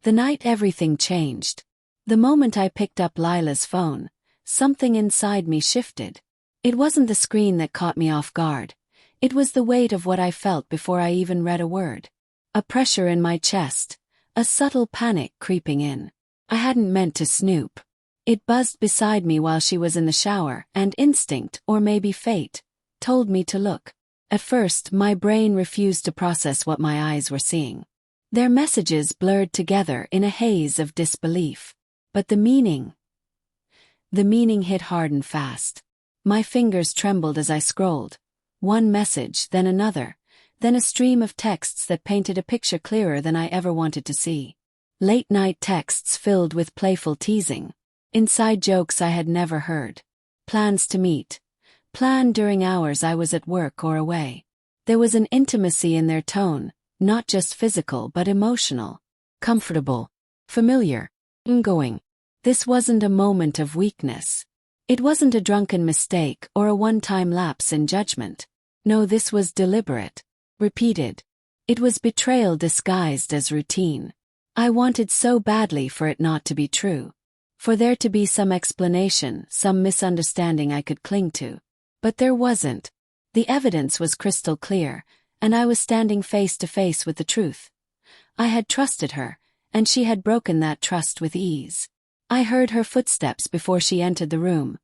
The night everything changed. The moment I picked up Lila's phone, something inside me shifted. It wasn't the screen that caught me off guard. It was the weight of what I felt before I even read a word. A pressure in my chest, a subtle panic creeping in. I hadn't meant to snoop. It buzzed beside me while she was in the shower, and instinct, or maybe fate, told me to look. At first, my brain refused to process what my eyes were seeing. Their messages blurred together in a haze of disbelief. But the meaning hit hard and fast. My fingers trembled as I scrolled. One message, then another, then a stream of texts that painted a picture clearer than I ever wanted to see. Late-night texts filled with playful teasing. Inside jokes I had never heard. Plans to meet. Planned during hours I was at work or away. There was an intimacy in their tone, not just physical but emotional. Comfortable. Familiar. Ongoing. This wasn't a moment of weakness. It wasn't a drunken mistake or a one-time lapse in judgment. No, this was deliberate. Repeated. It was betrayal disguised as routine. I wanted so badly for it not to be true. For there to be some explanation, some misunderstanding I could cling to. But there wasn't. The evidence was crystal clear, and I was standing face to face with the truth. I had trusted her, and she had broken that trust with ease. I heard her footsteps before she entered the room.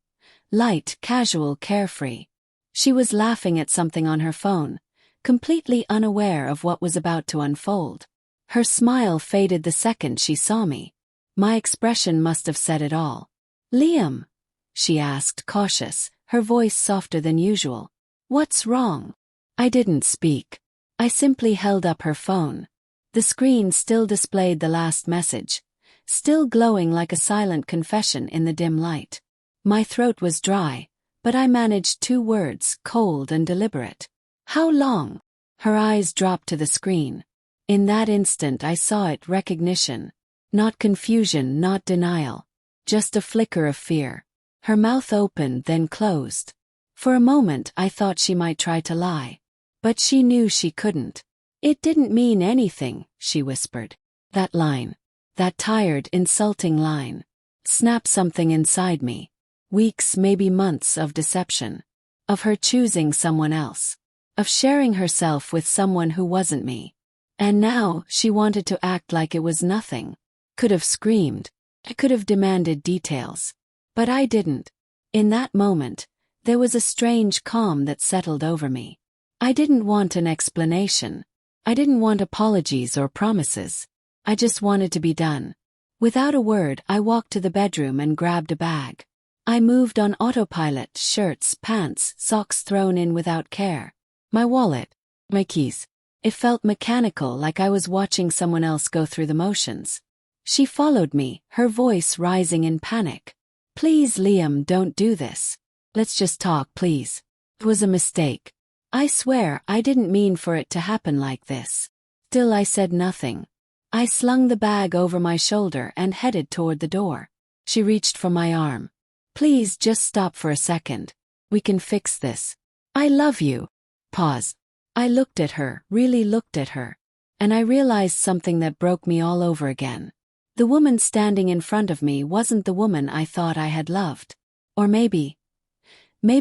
Light, casual, carefree. She was laughing at something on her phone, completely unaware of what was about to unfold. Her smile faded the second she saw me. My expression must have said it all. "Liam?" she asked, cautious, her voice softer than usual. "What's wrong?" I didn't speak. I simply held up her phone. The screen still displayed the last message, still glowing like a silent confession in the dim light. My throat was dry, but I managed 2 words, cold and deliberate. "How long?" Her eyes dropped to the screen. In that instant I saw it, recognition. Not confusion, not denial. Just a flicker of fear. Her mouth opened, then closed. For a moment I thought she might try to lie. But she knew she couldn't. "It didn't mean anything," she whispered. That line. That tired, insulting line. Snapped something inside me. Weeks, maybe months of deception. Of her choosing someone else. Of sharing herself with someone who wasn't me. And now, she wanted to act like it was nothing. Could have screamed. I could have demanded details. But I didn't. In that moment, there was a strange calm that settled over me. I didn't want an explanation. I didn't want apologies or promises. I just wanted to be done. Without a word, I walked to the bedroom and grabbed a bag. I moved on autopilot, shirts, pants, socks thrown in without care. My wallet. My keys. It felt mechanical, like I was watching someone else go through the motions. She followed me, her voice rising in panic. "Please, Liam, don't do this. Let's just talk, please. It was a mistake. I swear, I didn't mean for it to happen like this." Still I said nothing. I slung the bag over my shoulder and headed toward the door. She reached for my arm. "Please just stop for a second. We can fix this. I love you." Pause. I looked at her, really looked at her. And I realized something that broke me all over again. The woman standing in front of me wasn't the woman I thought I had loved. Or maybe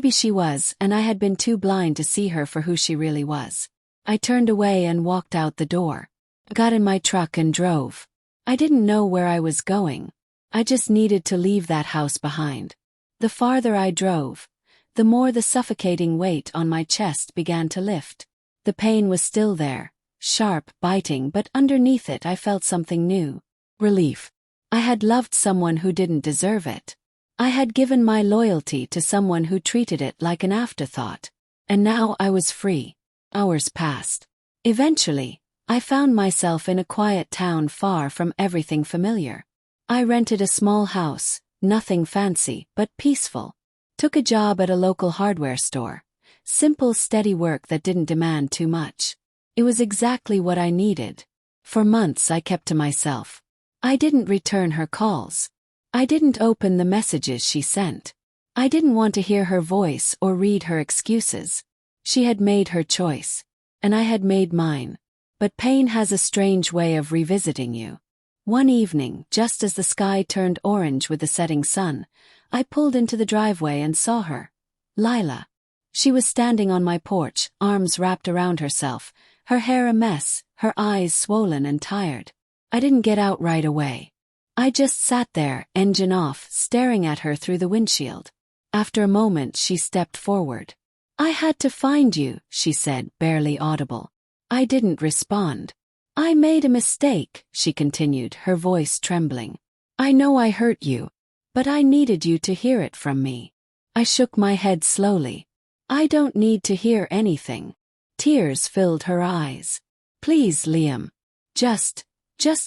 she was, and I had been too blind to see her for who she really was. I turned away and walked out the door. Got in my truck and drove. I didn't know where I was going. I just needed to leave that house behind. The farther I drove, the more the suffocating weight on my chest began to lift. The pain was still there, sharp, biting, but underneath it I felt something new. Relief. I had loved someone who didn't deserve it. I had given my loyalty to someone who treated it like an afterthought. And now I was free. Hours passed. Eventually, I found myself in a quiet town far from everything familiar. I rented a small house, nothing fancy, but peaceful. Took a job at a local hardware store. Simple, steady work that didn't demand too much. It was exactly what I needed. For months I kept to myself. I didn't return her calls. I didn't open the messages she sent. I didn't want to hear her voice or read her excuses. She had made her choice. And I had made mine. But pain has a strange way of revisiting you. One evening, just as the sky turned orange with the setting sun, I pulled into the driveway and saw her. Lila. She was standing on my porch, arms wrapped around herself, her hair a mess, her eyes swollen and tired. I didn't get out right away. I just sat there, engine off, staring at her through the windshield. After a moment, she stepped forward. "I had to find you," she said, barely audible. I didn't respond. "I made a mistake," she continued, her voice trembling. "I know I hurt you. But I needed you to hear it from me." I shook my head slowly. "I don't need to hear anything." Tears filled her eyes. "Please, Liam. Just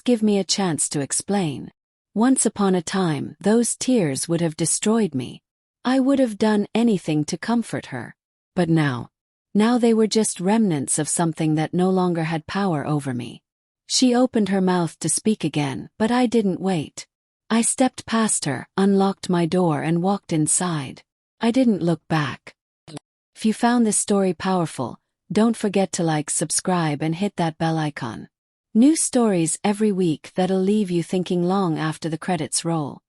give me a chance to explain." Once upon a time, those tears would have destroyed me. I would have done anything to comfort her. But now they were just remnants of something that no longer had power over me. She opened her mouth to speak again, but I didn't wait. I stepped past her, unlocked my door and walked inside. I didn't look back. If you found this story powerful, don't forget to like, subscribe and hit that bell icon. New stories every week that'll leave you thinking long after the credits roll.